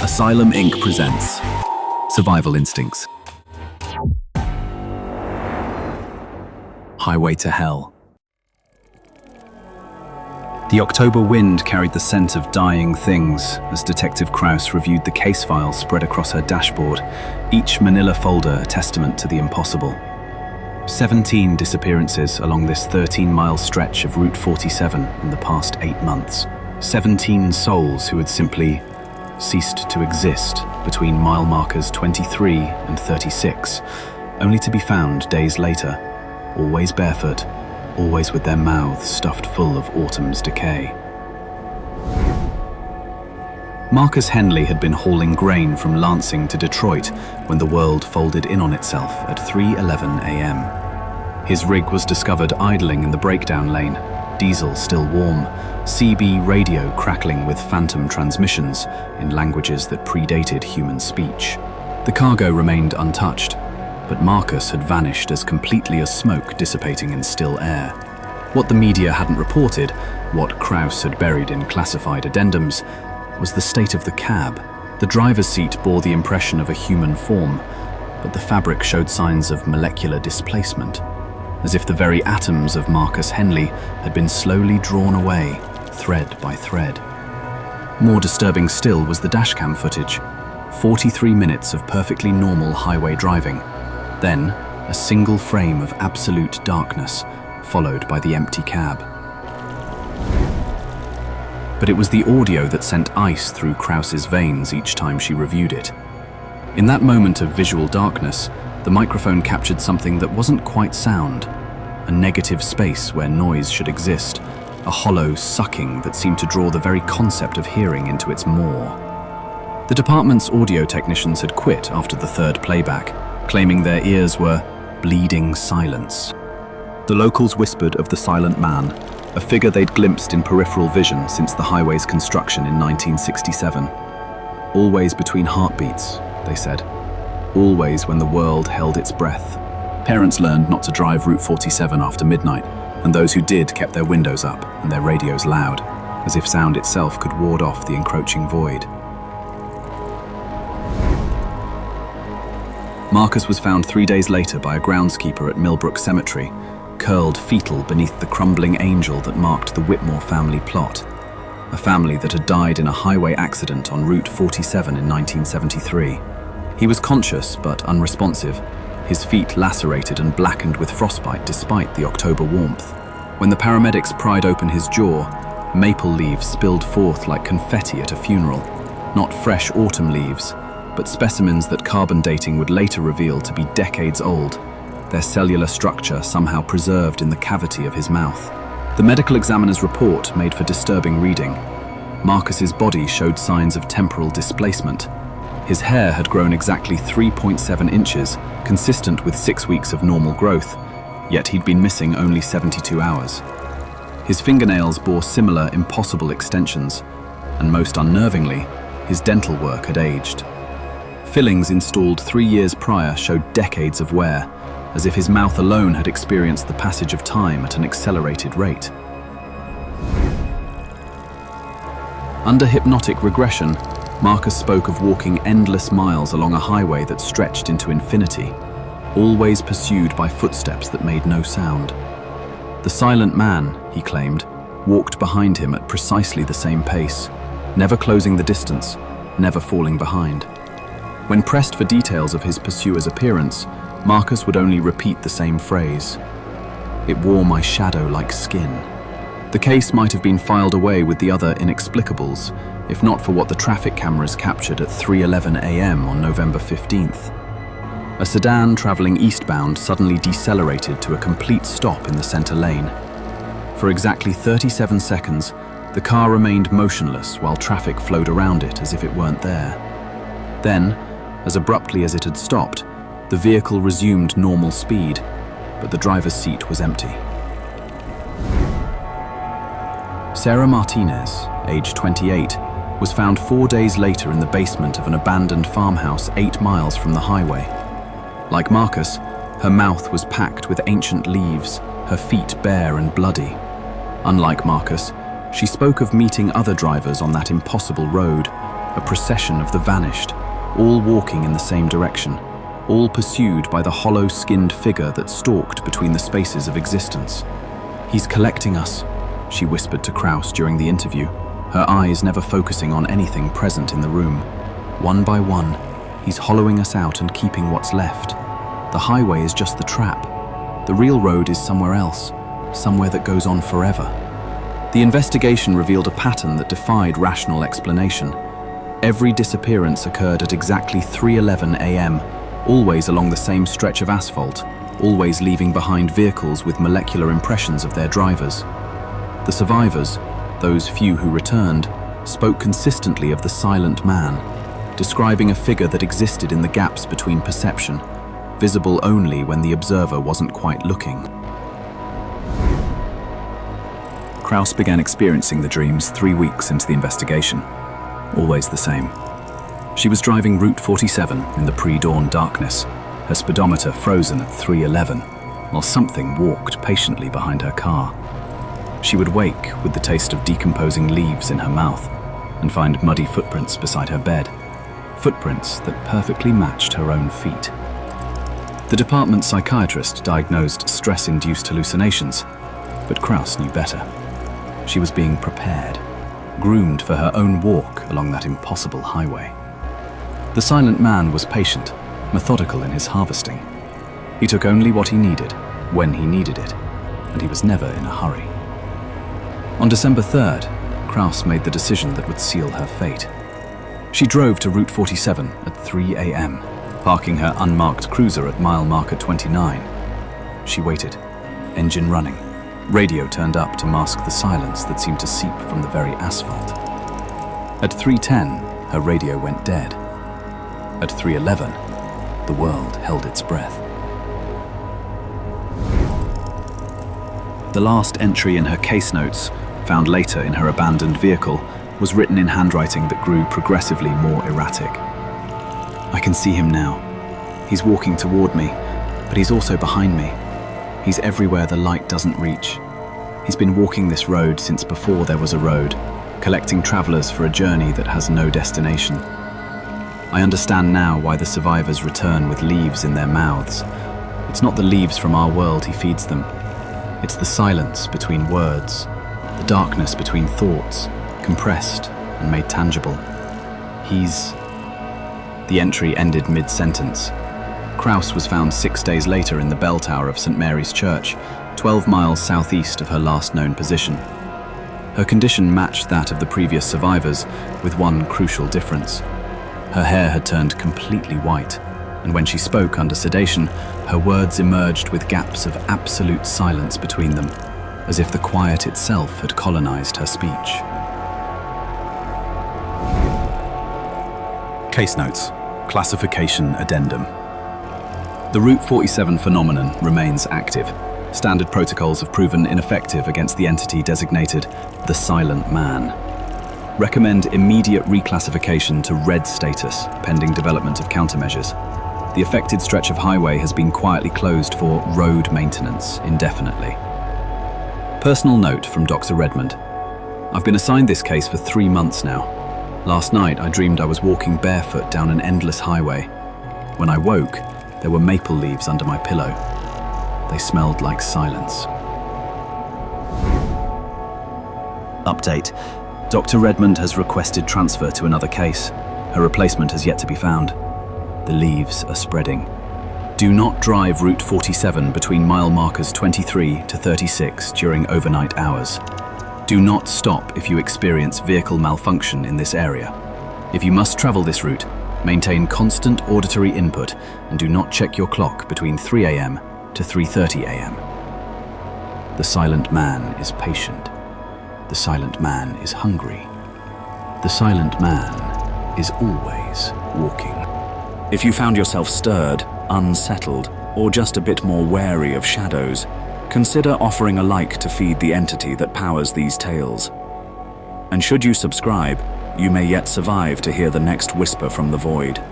Asylum Inc. presents Survival Instincts. Highway to Hell. The October wind carried the scent of dying things as Detective Krauss reviewed the case files spread across her dashboard, each manila folder a testament to the impossible. 17 disappearances along this 13-mile stretch of Route 47 in the past 8 months. 17 souls who had simply ceased to exist between mile markers 23 and 36, only to be found days later, always barefoot, always with their mouths stuffed full of autumn's decay. Marcus Henley had been hauling grain from Lansing to Detroit when the world folded in on itself at 3:11 a.m. His rig was discovered idling in the breakdown lane, diesel still warm, CB radio crackling with phantom transmissions in languages that predated human speech. The cargo remained untouched, but Marcus had vanished as completely as smoke dissipating in still air. What the media hadn't reported, what Krauss had buried in classified addendums, was the state of the cab. The driver's seat bore the impression of a human form, but the fabric showed signs of molecular displacement, as if the very atoms of Marcus Henley had been slowly drawn away, thread by thread. More disturbing still was the dashcam footage. 43 minutes of perfectly normal highway driving. Then, a single frame of absolute darkness, followed by the empty cab. But it was the audio that sent ice through Krauss's veins each time she reviewed it. In that moment of visual darkness, the microphone captured something that wasn't quite sound, a negative space where noise should exist, a hollow sucking that seemed to draw the very concept of hearing into its maw. The department's audio technicians had quit after the third playback, claiming their ears were bleeding silence. The locals whispered of the silent man, a figure they'd glimpsed in peripheral vision since the highway's construction in 1967. Always between heartbeats, they said. Always when the world held its breath. Parents learned not to drive Route 47 after midnight, and those who did kept their windows up and their radios loud, as if sound itself could ward off the encroaching void. Marcus was found 3 days later by a groundskeeper at Millbrook Cemetery, curled fetal beneath the crumbling angel that marked the Whitmore family plot, a family that had died in a highway accident on Route 47 in 1973. He was conscious but unresponsive, his feet lacerated and blackened with frostbite despite the October warmth. When the paramedics pried open his jaw, maple leaves spilled forth like confetti at a funeral, not fresh autumn leaves, but specimens that carbon dating would later reveal to be decades old, their cellular structure somehow preserved in the cavity of his mouth. The medical examiner's report made for disturbing reading. Marcus's body showed signs of temporal displacement. His hair had grown exactly 3.7 inches, consistent with 6 weeks of normal growth, yet he'd been missing only 72 hours. His fingernails bore similar impossible extensions, and most unnervingly, his dental work had aged. Fillings installed 3 years prior showed decades of wear, as if his mouth alone had experienced the passage of time at an accelerated rate. Under hypnotic regression, Marcus spoke of walking endless miles along a highway that stretched into infinity, always pursued by footsteps that made no sound. The silent man, he claimed, walked behind him at precisely the same pace, never closing the distance, never falling behind. When pressed for details of his pursuer's appearance, Marcus would only repeat the same phrase. It wore my shadow like skin. The case might have been filed away with the other inexplicables, if not for what the traffic cameras captured at 3:11 a.m. on November 15th. A sedan traveling eastbound suddenly decelerated to a complete stop in the center lane. For exactly 37 seconds, the car remained motionless while traffic flowed around it as if it weren't there. Then, as abruptly as it had stopped, the vehicle resumed normal speed, but the driver's seat was empty. Sarah Martinez, age 28, was found 4 days later in the basement of an abandoned farmhouse 8 miles from the highway. Like Marcus, her mouth was packed with ancient leaves, her feet bare and bloody. Unlike Marcus, she spoke of meeting other drivers on that impossible road, a procession of the vanished, all walking in the same direction, all pursued by the hollow-skinned figure that stalked between the spaces of existence. "He's collecting us," she whispered to Kraus during the interview, her eyes never focusing on anything present in the room. "One by one, he's hollowing us out and keeping what's left. The highway is just the trap. The real road is somewhere else, somewhere that goes on forever." The investigation revealed a pattern that defied rational explanation. Every disappearance occurred at exactly 3:11 a.m., always along the same stretch of asphalt, always leaving behind vehicles with molecular impressions of their drivers. The survivors, those few who returned, spoke consistently of the silent man, describing a figure that existed in the gaps between perception, visible only when the observer wasn't quite looking. Kraus began experiencing the dreams 3 weeks into the investigation. Always the same. She was driving Route 47 in the pre-dawn darkness, her speedometer frozen at 3:11, while something walked patiently behind her car. She would wake with the taste of decomposing leaves in her mouth and find muddy footprints beside her bed, footprints that perfectly matched her own feet. The department psychiatrist diagnosed stress-induced hallucinations, but Kraus knew better. She was being prepared, groomed for her own walk along that impossible highway. The silent man was patient, methodical in his harvesting. He took only what he needed, when he needed it, and he was never in a hurry. On December 3rd, Kraus made the decision that would seal her fate. She drove to Route 47 at 3 a.m., parking her unmarked cruiser at mile marker 29. She waited, engine running, radio turned up to mask the silence that seemed to seep from the very asphalt. At 3:10, her radio went dead. At 3:11, the world held its breath. The last entry in her case notes, found later in her abandoned vehicle, was written in handwriting that grew progressively more erratic. "I can see him now. He's walking toward me, but he's also behind me. He's everywhere the light doesn't reach. He's been walking this road since before there was a road, collecting travelers for a journey that has no destination. I understand now why the survivors return with leaves in their mouths. It's not the leaves from our world he feeds them. It's the silence between words, the darkness between thoughts, compressed and made tangible. He's..." The entry ended mid-sentence. Kraus was found 6 days later in the bell tower of St. Mary's Church, 12 miles southeast of her last known position. Her condition matched that of the previous survivors, with one crucial difference. Her hair had turned completely white, and when she spoke under sedation, her words emerged with gaps of absolute silence between them, as if the quiet itself had colonized her speech. Case notes. Classification addendum. The Route 47 phenomenon remains active. Standard protocols have proven ineffective against the entity designated the Silent Man. Recommend immediate reclassification to red status, pending development of countermeasures. The affected stretch of highway has been quietly closed for road maintenance indefinitely. Personal note from Dr. Redmond. I've been assigned this case for 3 months now. Last night I dreamed I was walking barefoot down an endless highway. When I woke, there were maple leaves under my pillow. They smelled like silence. Update. Dr. Redmond has requested transfer to another case. Her replacement has yet to be found. The leaves are spreading. Do not drive Route 47 between mile markers 23 to 36 during overnight hours. Do not stop if you experience vehicle malfunction in this area. If you must travel this route, maintain constant auditory input and do not check your clock between 3 a.m. to 3:30 a.m. The silent man is patient. The silent man is hungry. The silent man is always walking. If you found yourself stirred, unsettled, or just a bit more wary of shadows, consider offering a like to feed the entity that powers these tales. And should you subscribe, you may yet survive to hear the next whisper from the void.